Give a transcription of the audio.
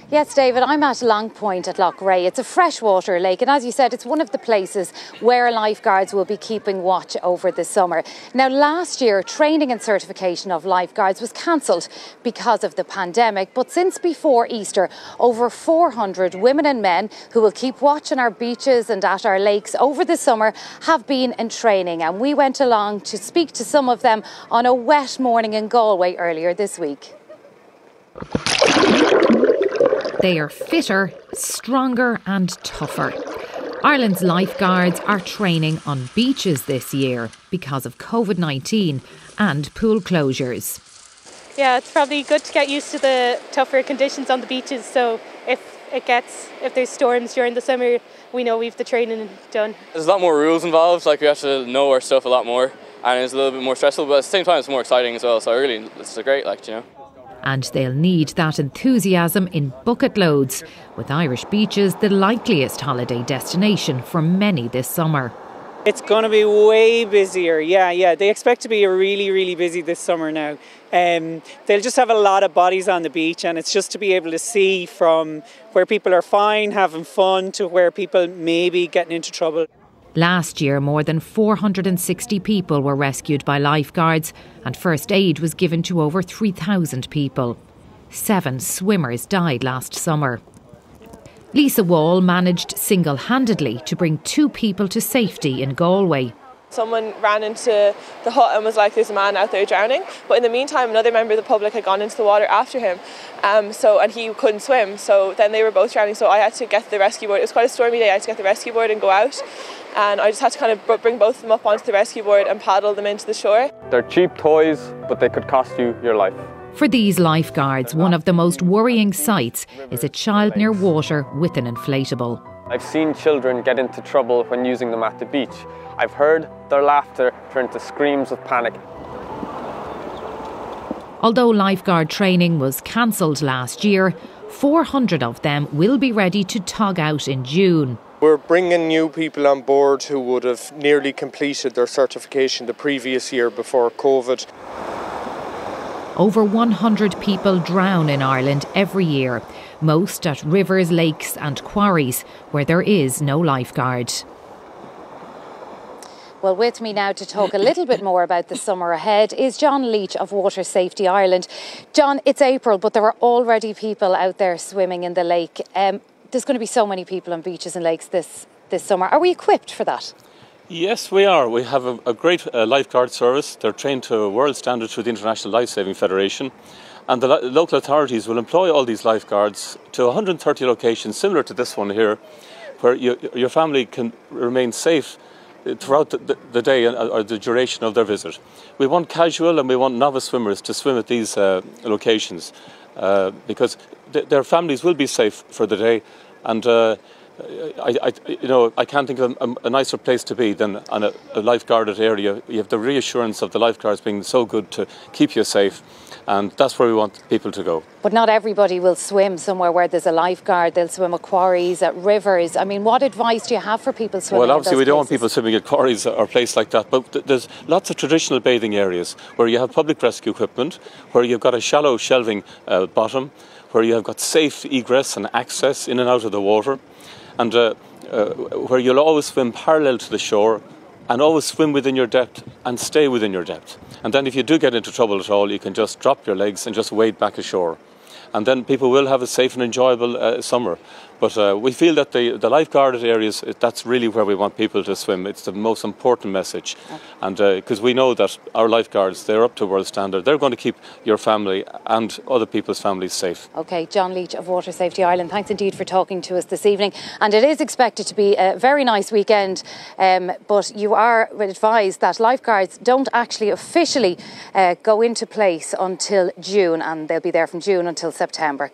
Yes, David, I'm at Long Point at Lough Ray. It's a freshwater lake, and as you said, it's one of the places where lifeguards will be keeping watch over the summer. Now, last year, training and certification of lifeguards was cancelled because of the pandemic, but since before Easter, over 400 women and men who will keep watch on our beaches and at our lakes over the summer have been in training, and we went along to speak to some of them on a wet morning in Galway earlier this week. They are fitter, stronger and tougher. Ireland's lifeguards are training on beaches this year because of COVID-19 and pool closures. Yeah, it's probably good to get used to the tougher conditions on the beaches, so if there's storms during the summer, we know we've the training done. There's a lot more rules involved, like we have to know our stuff a lot more, and it's a little bit more stressful, but at the same time it's more exciting as well, so really it's great, And they'll need that enthusiasm in bucket loads, with Irish beaches the likeliest holiday destination for many this summer. It's going to be way busier, yeah. They expect to be really busy this summer now. They'll just have a lot of bodies on the beach, and it's just to be able to see from where people are fine, having fun, to where people may be getting into trouble. Last year, more than 460 people were rescued by lifeguards, and first aid was given to over 3,000 people. 7 swimmers died last summer. Lisa Wall managed single-handedly to bring 2 people to safety in Galway. Someone ran into the hut and was like, there's a man out there drowning. But in the meantime, another member of the public had gone into the water after him. And he couldn't swim. So then they were both drowning. So I had to get the rescue board. It was quite a stormy day. I had to get the rescue board and go out. And I just had to kind of bring both of them up onto the rescue board and paddle them into the shore. They're cheap toys, but they could cost you your life. For these lifeguards, one of the most worrying sights is a child near water with an inflatable. I've seen children get into trouble when using them at the beach. I've heard their laughter turn to screams of panic. Although lifeguard training was cancelled last year, 400 of them will be ready to tug out in June. We're bringing new people on board who would have nearly completed their certification the previous year before COVID. Over 100 people drown in Ireland every year, most at rivers, lakes and quarries where there is no lifeguard. Well, with me now to talk a little bit more about the summer ahead is John Leach of Water Safety Ireland. John, it's April, but there are already people out there swimming in the lake. There's going to be so many people on beaches and lakes this summer. Are we equipped for that? Yes, we are. We have a great lifeguard service. They're trained to world standards through the International Lifesaving Federation. And the local authorities will employ all these lifeguards to 130 locations similar to this one here, where your family can remain safe throughout the day or the duration of their visit. We want casual and we want novice swimmers to swim at these locations because their families will be safe for the day, and I can't think of a nicer place to be than on a lifeguarded area. You have the reassurance of the lifeguards being so good to keep you safe, and that's where we want people to go. But not everybody will swim somewhere where there's a lifeguard. They'll swim at quarries, at rivers. I mean, what advice do you have for people swimming? Well, obviously we don't want people swimming at quarries or places like that, but there's lots of traditional bathing areas where you have public rescue equipment, where you've got a shallow shelving bottom, where you have got safe egress and access in and out of the water, and where you'll always swim parallel to the shore and always swim within your depth and stay within your depth. And then if you do get into trouble at all, you can just drop your legs and just wade back ashore. And then people will have a safe and enjoyable summer. But we feel that the lifeguarded areas, that's really where we want people to swim. It's the most important message. And because we know that our lifeguards, they're up to world standard. They're going to keep your family and other people's families safe. OK, John Leach of Water Safety Ireland, thanks indeed for talking to us this evening. And it is expected to be a very nice weekend, but you are advised that lifeguards don't actually officially go into place until June, and they'll be there from June until September.